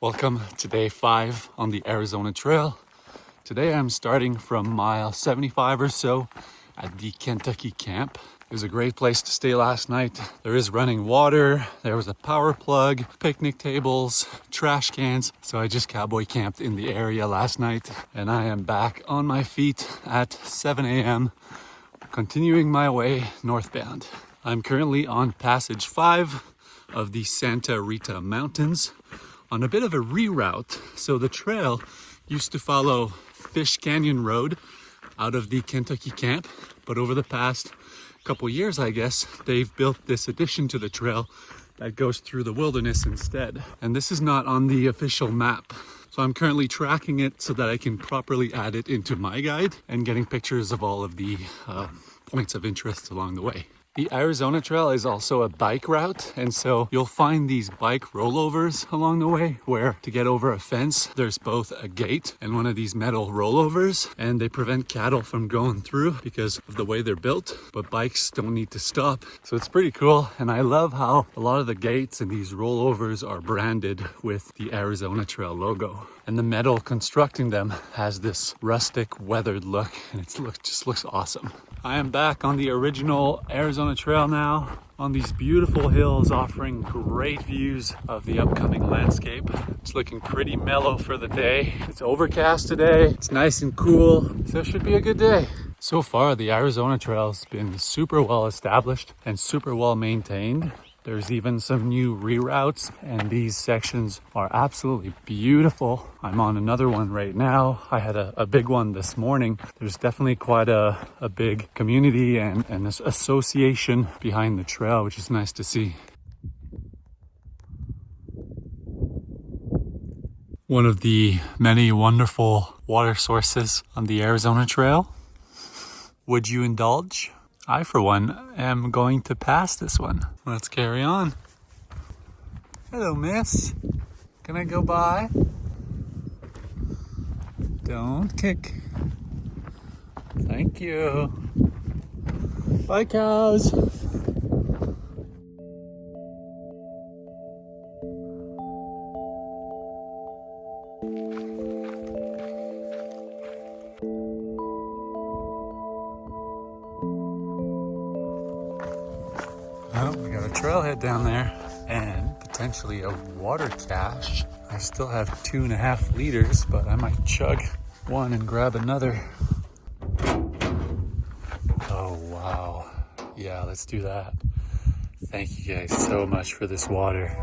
Welcome to day 5 on the Arizona Trail. Today I'm starting from mile 75 or so at the Kentucky camp. It was a great place to stay last night. There is running water, there was a power plug, picnic tables, trash cans. So I just cowboy camped in the area last night and I am back on my feet at 7 a.m. continuing my way northbound. I'm currently on passage 5 of the Santa Rita Mountains on a bit of a reroute. So the trail used to follow Fish Canyon Road out of the Kentucky camp, but over the past couple years, I guess, they've built this addition to the trail that goes through the wilderness instead. And this is not on the official map. So I'm currently tracking it so that I can properly add it into my guide and getting pictures of all of the points of interest along the way. The Arizona Trail is also a bike route, and so you'll find these bike rollovers along the way where to get over a fence, there's both a gate and one of these metal rollovers, and they prevent cattle from going through because of the way they're built, but bikes don't need to stop. So it's pretty cool, and I love how a lot of the gates and these rollovers are branded with the Arizona Trail logo. And the metal constructing them has this rustic, weathered look, and it just looks awesome. I am back on the original Arizona Trail now, on these beautiful hills offering great views of the upcoming landscape. It's looking pretty mellow for the day. It's overcast today, it's nice and cool, so it should be a good day. So far, the Arizona Trail has been super well established and super well maintained. There's even some new reroutes, and these sections are absolutely beautiful. I'm on another one right now. I had a big one this morning. There's definitely quite a big community and this association behind the trail, which is nice to see. One of the many wonderful water sources on the Arizona Trail. Would you indulge? I, for one, am going to pass this one. Let's carry on. Hello, miss. Can I go by? Don't kick. Thank you. Bye, cows. Well, we got a trailhead down there and potentially a water cache. I still have 2.5 liters, but I might chug one and grab another. Oh, wow. Yeah, let's do that. Thank you guys so much for this water.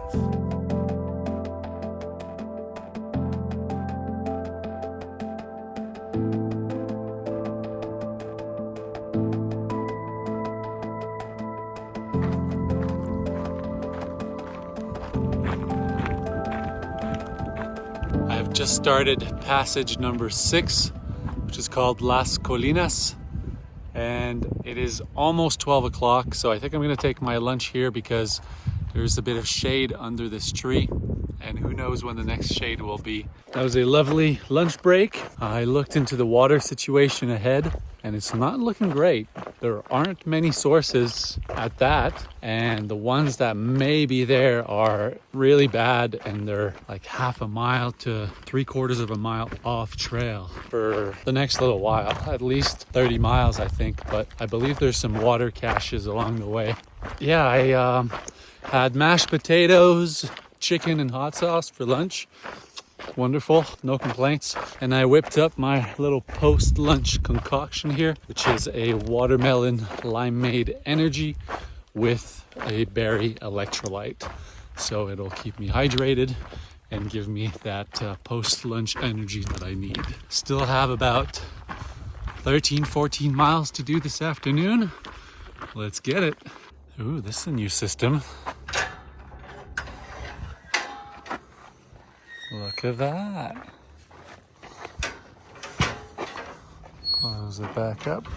I've just started passage number 6, which is called Las Colinas, and it is almost 12 o'clock, so I think I'm going to take my lunch here because there's a bit of shade under this tree, and who knows when the next shade will be. That was a lovely lunch break. I looked into the water situation ahead, and it's not looking great. There aren't many sources at that, and the ones that may be there are really bad, and they're like half a mile to 3/4 of a mile off trail for the next little while, at least 30 miles, I think, but I believe there's some water caches along the way. Yeah, I had mashed potatoes, chicken and hot sauce for lunch. Wonderful, no complaints. And I whipped up my little post-lunch concoction here, which is a watermelon limeade energy with a berry electrolyte. So it'll keep me hydrated and give me that post-lunch energy that I need. Still have about 13-14 miles to do this afternoon. Let's get it. Ooh, this is a new system. Look at that. Close it back up.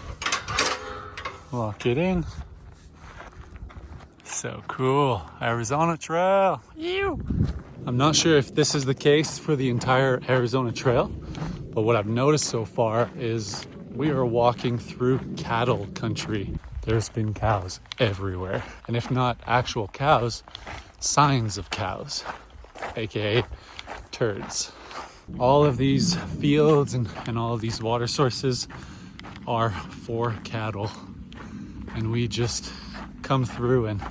Lock it in. So cool. Arizona Trail. Ew. I'm not sure if this is the case for the entire Arizona Trail, but what I've noticed so far is we are walking through cattle country. There's been cows everywhere. And if not actual cows, signs of cows, aka turds. All of these fields and all of these water sources are for cattle. And we just come through and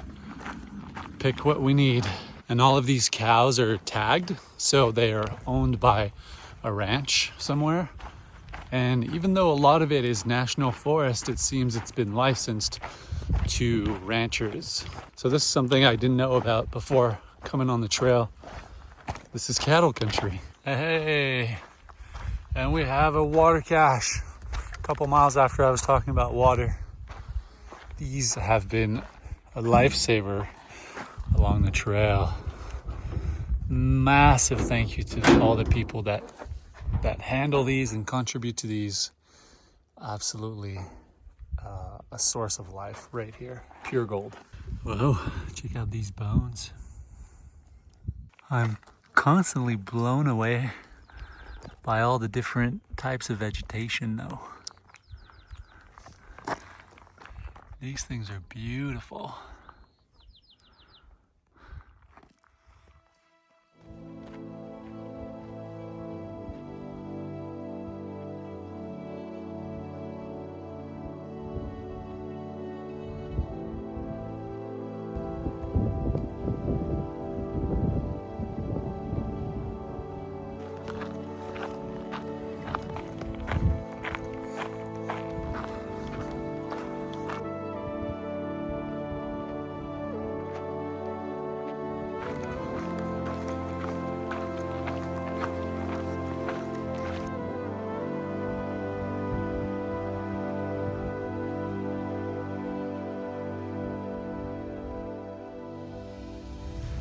pick what we need. And all of these cows are tagged, so they are owned by a ranch somewhere. And even though a lot of it is national forest, it seems it's been licensed to ranchers. So this is something I didn't know about before coming on the trail. This is cattle country. Hey, and we have a water cache. A couple miles after I was talking about water. These have been a lifesaver along the trail. Massive thank you to all the people that handle these and contribute to these. Absolutely a source of life right here. Pure gold. Whoa, check out these bones. I'm constantly blown away by all the different types of vegetation though. These things are beautiful.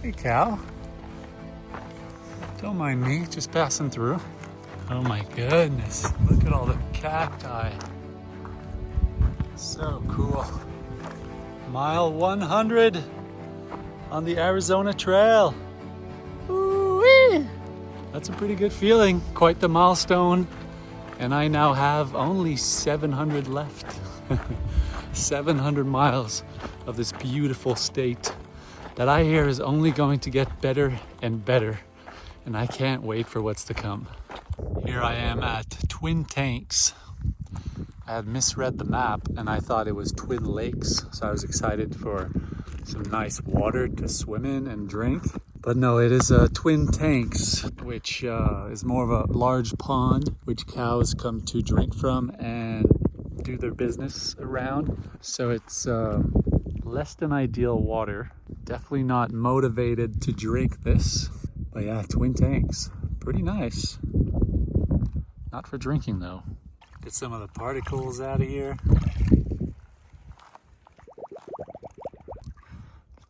Hey cow, don't mind me, just passing through. Oh my goodness, look at all the cacti. So cool. Mile 100 on the Arizona Trail. Woo-wee! That's a pretty good feeling, quite the milestone. And I now have only 700 left. 700 miles of this beautiful state that I hear is only going to get better and better, and I can't wait for what's to come. Here I am at Twin Tanks. I had misread the map and I thought it was Twin Lakes, so I was excited for some nice water to swim in and drink. But no, it is Twin Tanks, which is more of a large pond which cows come to drink from and do their business around. So it's less than ideal water. Definitely not motivated to drink this. But yeah, Twin Tanks, pretty nice. Not for drinking though. Get some of the particles out of here.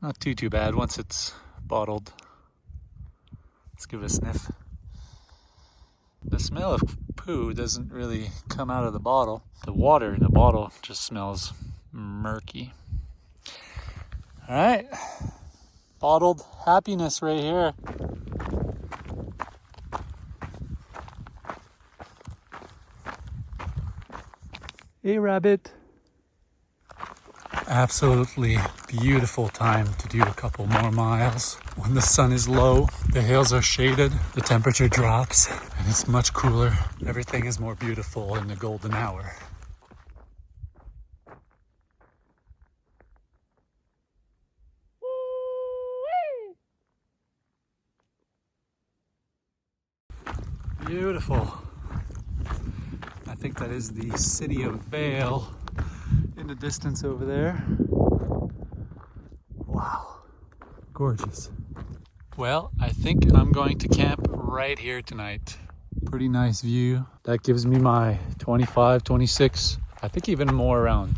Not too bad once it's bottled. Let's give it a sniff. The smell of poo doesn't really come out of the bottle. The water in the bottle just smells murky. All right, bottled happiness right here. Hey, rabbit. Absolutely beautiful time to do a couple more miles. When the sun is low, the hills are shaded, the temperature drops, and it's much cooler. Everything is more beautiful in the golden hour. Beautiful. I think that is the city of Vail in the distance over there. Wow, gorgeous. Well, I think I'm going to camp right here tonight. Pretty nice view. That gives me my 25, 26, I think even more, around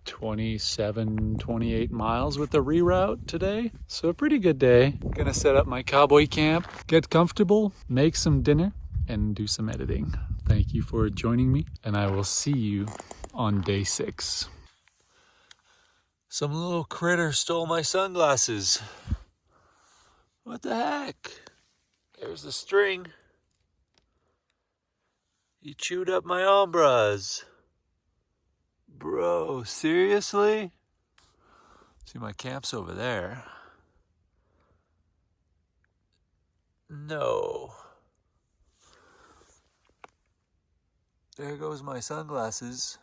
27, 28 miles with the reroute today. So a pretty good day. Gonna set up my cowboy camp, get comfortable, make some dinner, and do some editing. Thank you for joining me, and I will see you on day 6. Some little critter stole my sunglasses. What the heck? There's the string. He chewed up my ombras. Bro, seriously? See, my camp's over there. No. There goes my sunglasses.